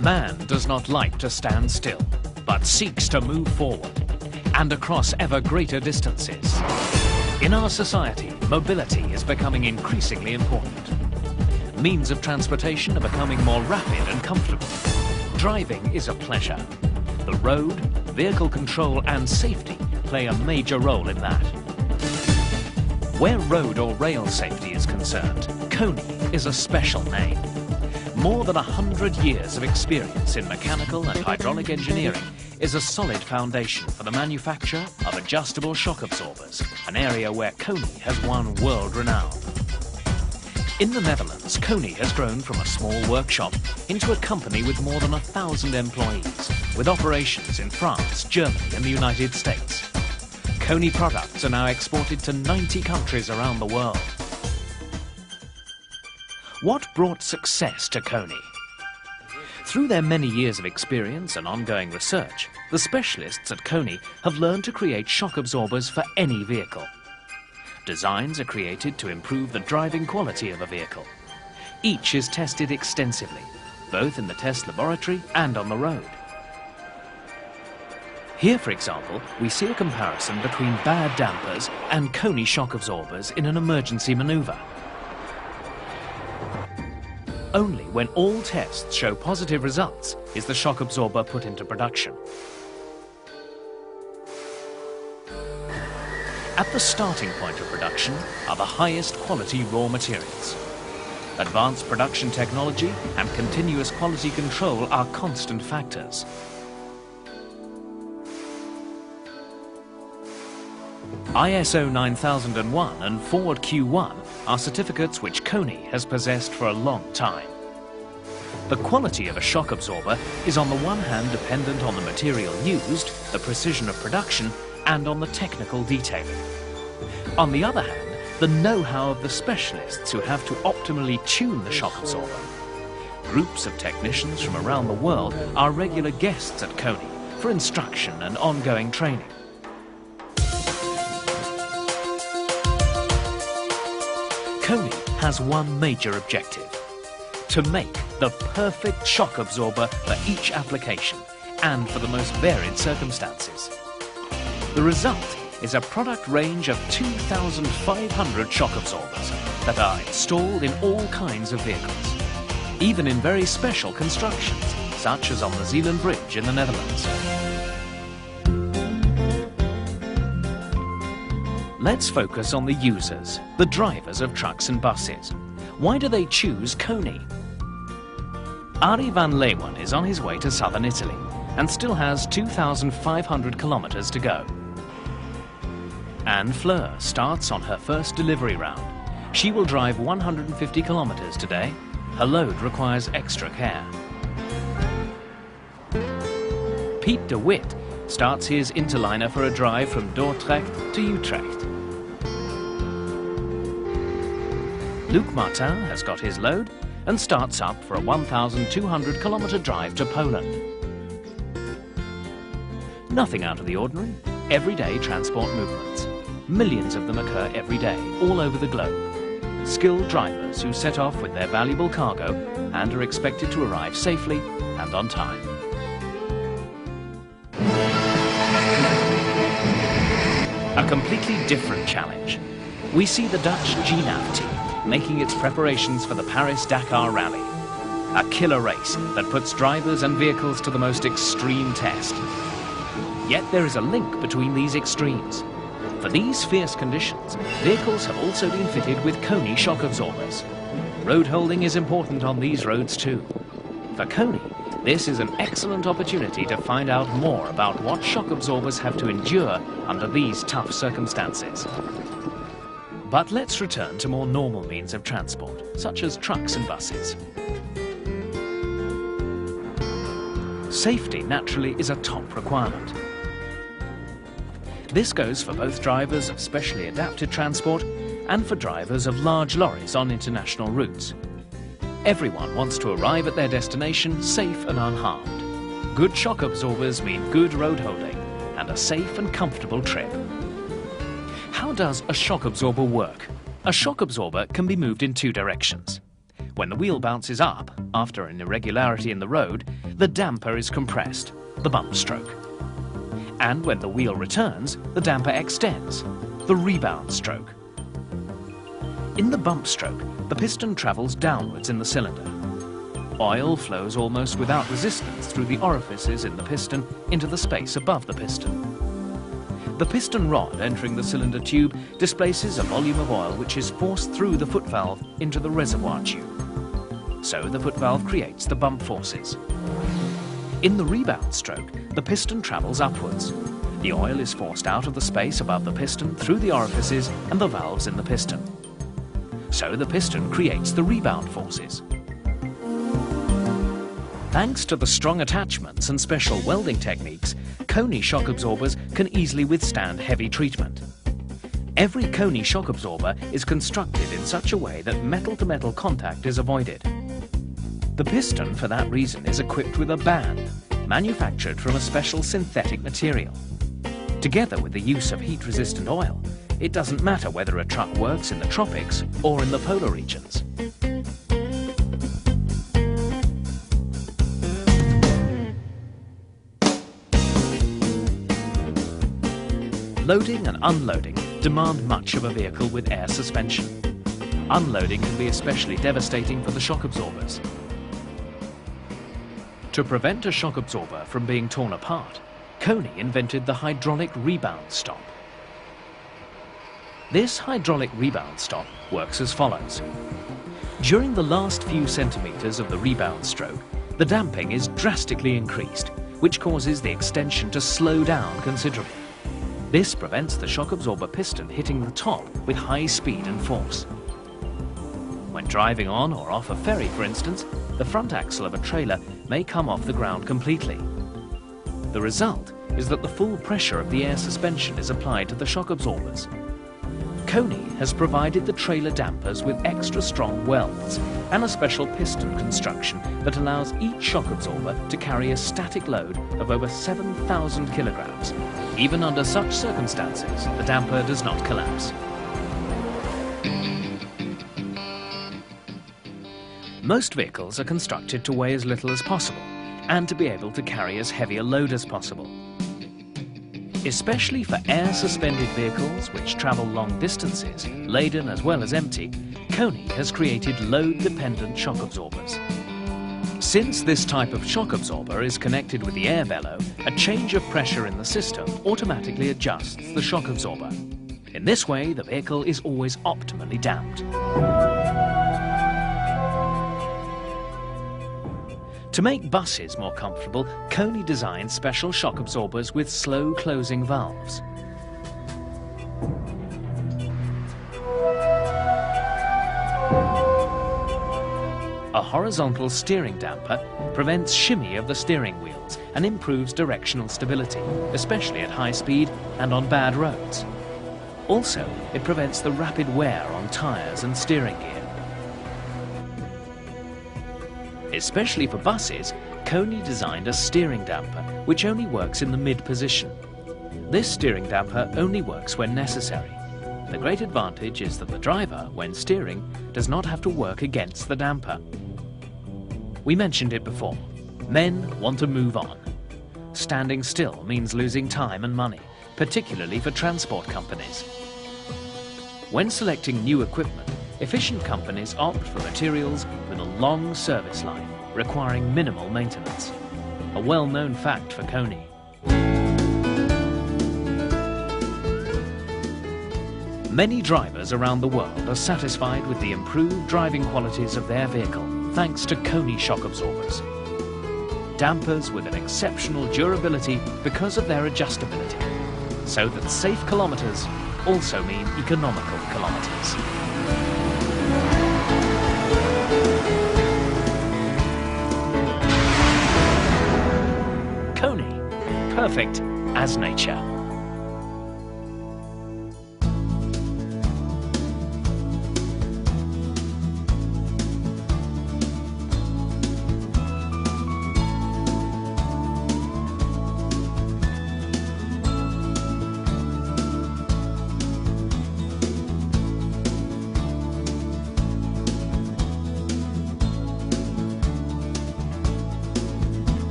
Man does not like to stand still, but seeks to move forward, and across ever greater distances. In our society, mobility is becoming increasingly important. Means of transportation are becoming more rapid and comfortable. Driving is a pleasure. The road, vehicle control and safety play a major role in that. Where road or rail safety is concerned, KONI is a special name. More than 100 years of experience in mechanical and hydraulic engineering is a solid foundation for the manufacture of adjustable shock absorbers, an area where KONI has won world renown. In the Netherlands, KONI has grown from a small workshop into a company with more than 1,000 employees, with operations in France, Germany and the United States. KONI products are now exported to 90 countries around the world. What brought success to KONI? Through their many years of experience and ongoing research, the specialists at KONI have learned to create shock absorbers for any vehicle. Designs are created to improve the driving quality of a vehicle. Each is tested extensively, both in the test laboratory and on the road. Here, for example, we see a comparison between bad dampers and KONI shock absorbers in an emergency maneuver. Only when all tests show positive results is the shock absorber put into production. At the starting point of production are the highest quality raw materials. Advanced production technology and continuous quality control are constant factors. ISO 9001 and Ford Q1 are certificates which KONI has possessed for a long time. The quality of a shock absorber is on the one hand dependent on the material used, the precision of production, and on the technical detailing. On the other hand, the know-how of the specialists who have to optimally tune the shock absorber. Groups of technicians from around the world are regular guests at KONI for instruction and ongoing training. KONI has one major objective: to make the perfect shock absorber for each application and for the most varied circumstances. The result is a product range of 2,500 shock absorbers that are installed in all kinds of vehicles, even in very special constructions, such as on the Zeeland Bridge in the Netherlands. Let's focus on the users, the drivers of trucks and buses. Why do they choose KONI? Ari van Leeuwen is on his way to southern Italy and still has 2,500 kilometers to go. Anne Fleur starts on her first delivery round. She will drive 150 kilometers today. Her load requires extra care. Piet de Wit starts his interliner for a drive from Dordrecht to Utrecht. Luc Martin has got his load and starts up for a 1,200 kilometer drive to Poland. Nothing out of the ordinary, everyday transport movements. Millions of them occur every day, all over the globe. Skilled drivers who set off with their valuable cargo and are expected to arrive safely and on time. A completely different challenge. We see the Dutch GNAV team making its preparations for the Paris-Dakar Rally. A killer race that puts drivers and vehicles to the most extreme test. Yet there is a link between these extremes. For these fierce conditions, vehicles have also been fitted with KONI shock absorbers. Road holding is important on these roads too. For KONI, this is an excellent opportunity to find out more about what shock absorbers have to endure under these tough circumstances. But let's return to more normal means of transport, such as trucks and buses. Safety, naturally, is a top requirement. This goes for both drivers of specially adapted transport and for drivers of large lorries on international routes. Everyone wants to arrive at their destination safe and unharmed. Good shock absorbers mean good road holding and a safe and comfortable trip. How does a shock absorber work? A shock absorber can be moved in two directions. When the wheel bounces up, after an irregularity in the road, the damper is compressed, the bump stroke. And when the wheel returns, the damper extends, the rebound stroke. In the bump stroke, the piston travels downwards in the cylinder. Oil flows almost without resistance through the orifices in the piston into the space above the piston. The piston rod entering the cylinder tube displaces a volume of oil which is forced through the foot valve into the reservoir tube. So the foot valve creates the bump forces. In the rebound stroke, the piston travels upwards. The oil is forced out of the space above the piston through the orifices and the valves in the piston. So the piston creates the rebound forces. Thanks to the strong attachments and special welding techniques, KONI shock absorbers can easily withstand heavy treatment. Every KONI shock absorber is constructed in such a way that metal-to-metal contact is avoided. The piston, for that reason, is equipped with a band, manufactured from a special synthetic material. Together with the use of heat-resistant oil, it doesn't matter whether a truck works in the tropics or in the polar regions. Loading and unloading demand much of a vehicle with air suspension. Unloading can be especially devastating for the shock absorbers. To prevent a shock absorber from being torn apart, KONI invented the hydraulic rebound stop. This hydraulic rebound stop works as follows. During the last few centimeters of the rebound stroke, the damping is drastically increased, which causes the extension to slow down considerably. This prevents the shock absorber piston hitting the top with high speed and force. When driving on or off a ferry, for instance, the front axle of a trailer may come off the ground completely. The result is that the full pressure of the air suspension is applied to the shock absorbers. KONI has provided the trailer dampers with extra strong welds and a special piston construction that allows each shock absorber to carry a static load of over 7,000 kilograms. Even under such circumstances, the damper does not collapse. Most vehicles are constructed to weigh as little as possible and to be able to carry as heavy a load as possible. Especially for air-suspended vehicles which travel long distances, laden as well as empty, KONI has created load-dependent shock absorbers. Since this type of shock absorber is connected with the air bellow, a change of pressure in the system automatically adjusts the shock absorber. In this way, the vehicle is always optimally damped. To make buses more comfortable, KONI designed special shock absorbers with slow closing valves. A horizontal steering damper prevents shimmy of the steering wheels and improves directional stability, especially at high speed and on bad roads. Also, it prevents the rapid wear on tyres and steering gear. Especially for buses, KONI designed a steering damper which only works in the mid-position. This steering damper only works when necessary. The great advantage is that the driver, when steering, does not have to work against the damper. We mentioned it before. Men want to move on. Standing still means losing time and money, particularly for transport companies. When selecting new equipment, efficient companies opt for materials with a long service life, requiring minimal maintenance. A well-known fact for KONI. Many drivers around the world are satisfied with the improved driving qualities of their vehicle thanks to KONI shock absorbers. Dampers with an exceptional durability because of their adjustability, so that safe kilometers also mean economical kilometers. KONI, perfect as nature.